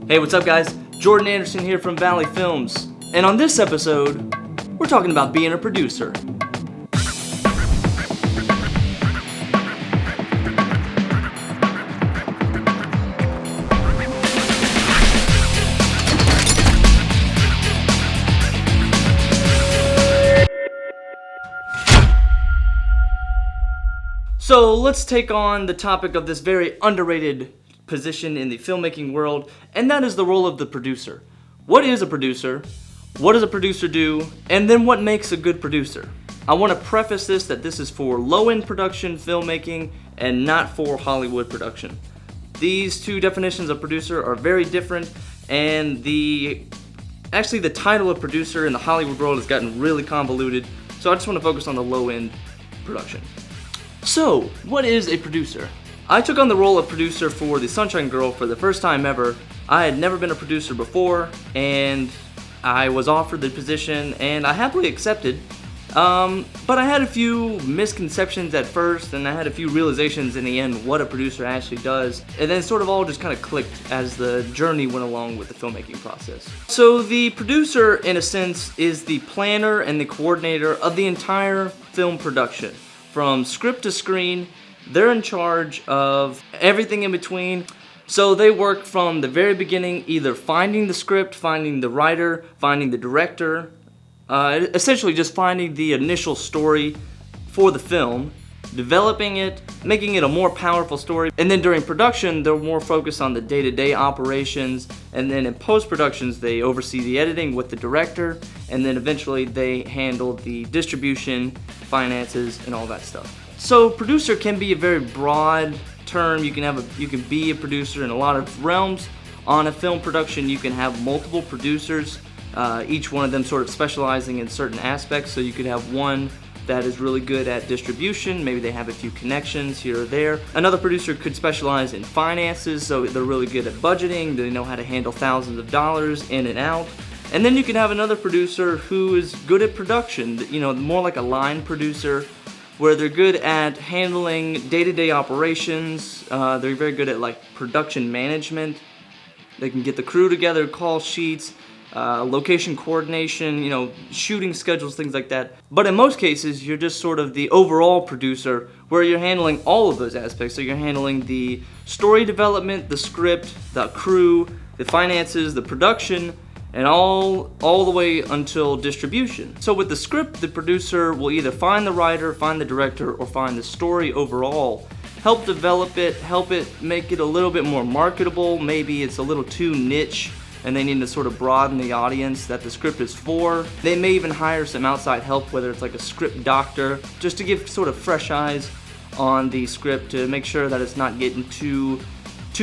Hey, what's up guys? Jordan Anderson here from Valley Films. And on this episode, we're talking about being a producer. So let's take on the topic of this very underrated position in the filmmaking world, and that is the role of the producer. What is a producer? What does a producer do? And then what makes a good producer? I want to preface this that this is for low-end production filmmaking and not for Hollywood production. These two definitions of producer are very different, and the title of producer in the Hollywood world has gotten really convoluted, so I just want to focus on the low-end production. So, what is a producer? I took on the role of producer for The Sunshine Girl for the first time ever. I had never been a producer before, and I was offered the position, and I happily accepted. But I had a few misconceptions at first, and I had a few realizations in the end what a producer actually does, and then it sort of all just kind of clicked as the journey went along with the filmmaking process. So the producer, in a sense, is the planner and the coordinator of the entire film production. From script to screen, they're in charge of everything in between. So they work from the very beginning, either finding the script, finding the writer, finding the director, essentially just finding the initial story for the film, developing it, making it a more powerful story, and then during production they're more focused on the day-to-day operations, and then in post-productions they oversee the editing with the director, and then eventually they handle the distribution, finances, and all that stuff. So producer can be a very broad term. You can be a producer in a lot of realms. On a film production you can have multiple producers, each one of them sort of specializing in certain aspects. So you could have one that is really good at distribution, maybe they have a few connections here or there. Another producer could specialize in finances, so they're really good at budgeting, they know how to handle thousands of dollars in and out. And then you can have another producer who is good at production, more like a line producer, where they're good at handling day-to-day operations. They're very good at production management. They can get the crew together, call sheets, location coordination, shooting schedules, things like that. But in most cases, you're just sort of the overall producer where you're handling all of those aspects. So you're handling the story development, the script, the crew, the finances, the production, and all the way until distribution. So with the script, the producer will either find the writer, find the director, or find the story overall, help develop it, help it make it a little bit more marketable. Maybe it's a little too niche and they need to sort of broaden the audience that the script is for. They may even hire some outside help, whether it's like a script doctor, just to give sort of fresh eyes on the script to make sure that it's not getting too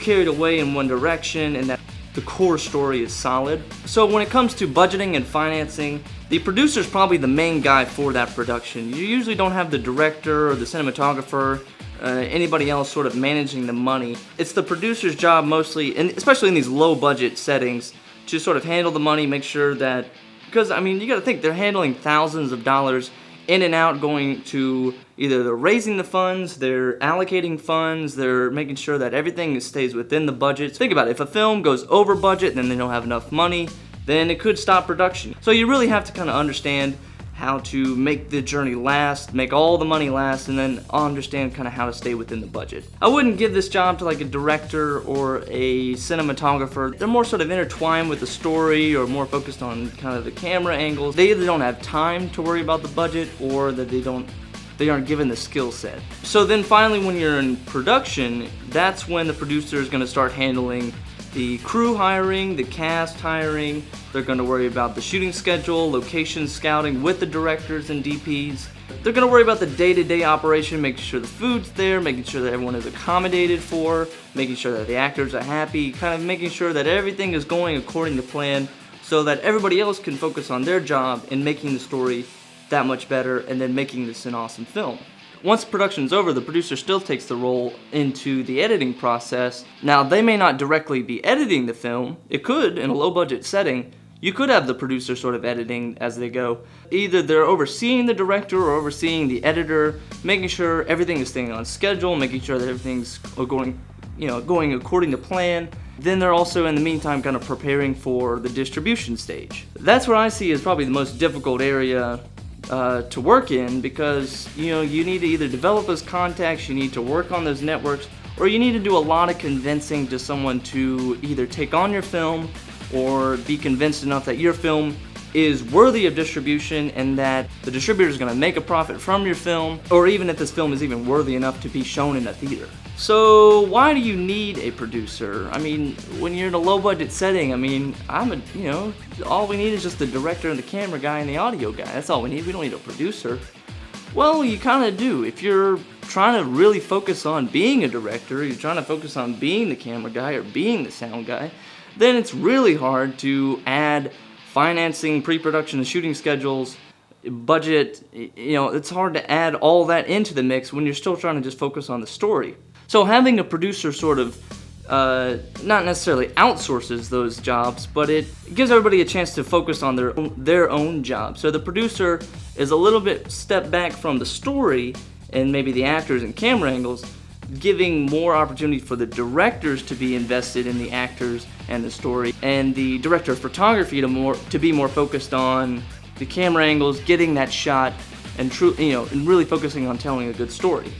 carried away in one direction and that the core story is solid. So when it comes to budgeting and financing, the producer is probably the main guy for that production. You usually don't have the director or the cinematographer, anybody else sort of managing the money. It's the producer's job mostly, and especially in these low budget settings, to sort of handle the money, make sure that, because you gotta think, they're handling thousands of dollars in and out, going to either they're raising the funds, they're allocating funds, they're making sure that everything stays within the budget. Think about it, if a film goes over budget, then they don't have enough money, then it could stop production. So you really have to kind of understand how to make the journey last, make all the money last, and then understand kind of how to stay within the budget. I wouldn't give this job to like a director or a cinematographer. They're more sort of intertwined with the story or more focused on kind of the camera angles. They either don't have time to worry about the budget or that they aren't given the skill set. So then finally when you're in production, that's when the producer is going to start handling the crew hiring, the cast hiring. They're going to worry about the shooting schedule, location scouting with the directors and DPs. They're going to worry about the day-to-day operation, making sure the food's there, making sure that everyone is accommodated for, making sure that the actors are happy, kind of making sure that everything is going according to plan so that everybody else can focus on their job in making the story that much better and then making this an awesome film. Once production's over, the producer still takes the role into the editing process. Now, they may not directly be editing the film. It could, in a low-budget setting, you could have the producer sort of editing as they go. Either they're overseeing the director or overseeing the editor, making sure everything is staying on schedule, making sure that everything's going according to plan. Then they're also in the meantime kind of preparing for the distribution stage. That's what I see as probably the most difficult area to work in, because you need to either develop those contacts, you need to work on those networks, or you need to do a lot of convincing to someone to either take on your film or be convinced enough that your film is worthy of distribution and that the distributor is going to make a profit from your film, or even if this film is even worthy enough to be shown in a theater. So why do you need a producer? I mean, when you're in a low budget setting, all we need is just the director and the camera guy and the audio guy. That's all we need. We don't need a producer. Well, you kind of do. If you're trying to really focus on being a director, you're trying to focus on being the camera guy or being the sound guy, then it's really hard to add financing, pre-production, and shooting schedules, budget. It's hard to add all that into the mix when you're still trying to just focus on the story. So having a producer sort of not necessarily outsources those jobs, but it gives everybody a chance to focus on their own job. So the producer is a little bit step back from the story and maybe the actors and camera angles, giving more opportunity for the directors to be invested in the actors and the story, and the director of photography to be more focused on the camera angles, getting that shot, and really focusing on telling a good story.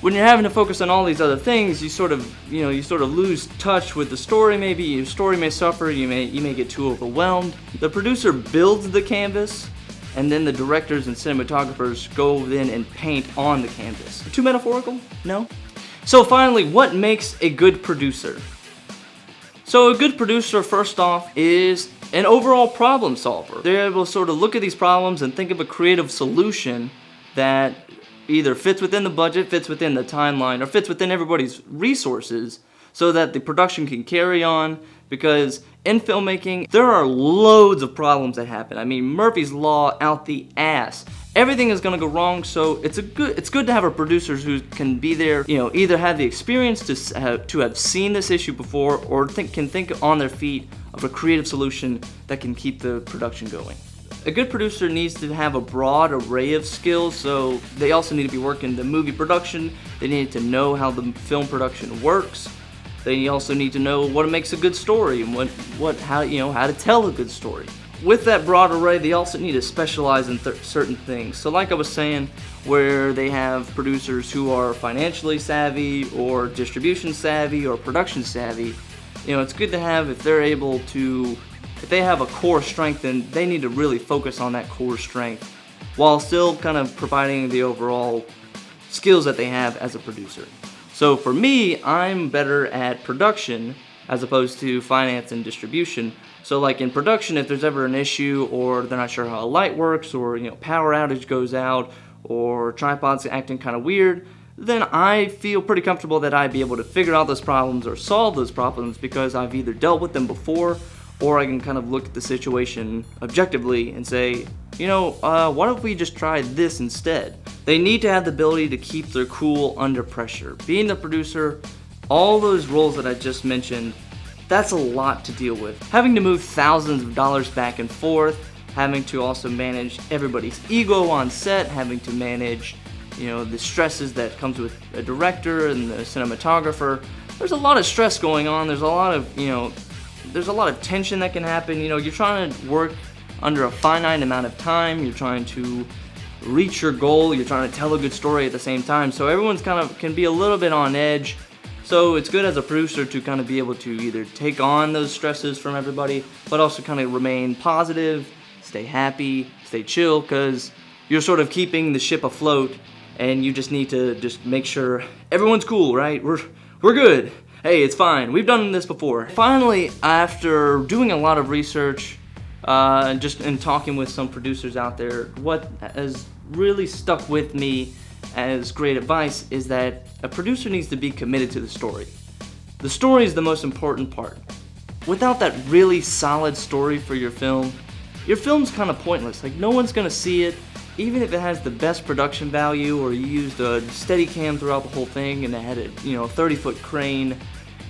When you're having to focus on all these other things, you sort of lose touch with the story. Maybe your story may suffer. You may get too overwhelmed. The producer builds the canvas, and then the directors and cinematographers go in and paint on the canvas. Too metaphorical? No? So finally, what makes a good producer? So a good producer, first off, is an overall problem solver. They're able to sort of look at these problems and think of a creative solution that either fits within the budget, fits within the timeline, or fits within everybody's resources so that the production can carry on. Because in filmmaking, there are loads of problems that happen. I mean, Murphy's Law out the ass. Everything is going to go wrong, so it's good to have a producer who can be there, either have the experience to have seen this issue before, or can think on their feet of a creative solution that can keep the production going. A good producer needs to have a broad array of skills, so they also need to be working the movie production. They need to know how the film production works. They also need to know what makes a good story and how to tell a good story. With that broad array, they also need to specialize in certain things. So like I was saying, where they have producers who are financially savvy or distribution savvy or production savvy, it's good to have if they have a core strength, then they need to really focus on that core strength while still kind of providing the overall skills that they have as a producer. So for me, I'm better at production as opposed to finance and distribution. So like in production, if there's ever an issue or they're not sure how a light works, or power outage goes out, or tripod's acting kind of weird, then I feel pretty comfortable that I'd be able to figure out those problems or solve those problems because I've either dealt with them before, or I can kind of look at the situation objectively and say, what if we just tried this instead? They need to have the ability to keep their cool under pressure. Being the producer, all those roles that I just mentioned, that's a lot to deal with. Having to move thousands of dollars back and forth, having to also manage everybody's ego on set, having to manage, the stresses that comes with a director and the cinematographer. There's a lot of stress going on. There's a lot of tension that can happen. You're trying to work under a finite amount of time. You're trying to reach your goal. You're trying to tell a good story at the same time. So everyone's can be a little bit on edge. So it's good as a producer to kind of be able to either take on those stresses from everybody, but also kind of remain positive, stay happy, stay chill, because you're sort of keeping the ship afloat, and you just need to just make sure everyone's cool, right? We're good. Hey, it's fine. We've done this before. Finally, after doing a lot of research, and talking with some producers out there, what has really stuck with me as great advice is that a producer needs to be committed to the story. The story is the most important part. Without that really solid story for your film's kind of pointless. Like, no one's gonna see it, even if it has the best production value, or you used a Steadicam throughout the whole thing and it had a 30-foot crane.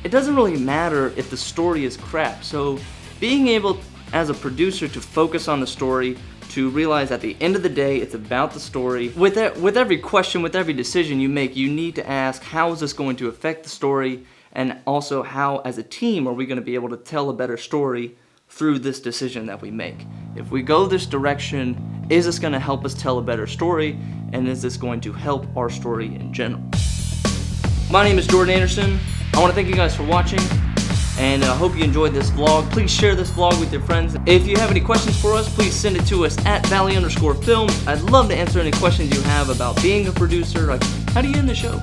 It doesn't really matter if the story is crap. So being able as a producer to focus on the story, to realize at the end of the day it's about the story. With every question, with every decision you make, you need to ask, how is this going to affect the story? and also how as a team are we going to be able to tell a better story through this decision that we make. If we go this direction, is this going to help us tell a better story, and is this going to help our story in general? My name is Jordan Anderson. I want to thank you guys for watching, and I hope you enjoyed this vlog. Please share this vlog with your friends. If you have any questions for us, please send it to us at Valley_Films. I'd love to answer any questions you have about being a producer. Like, how do you end the show?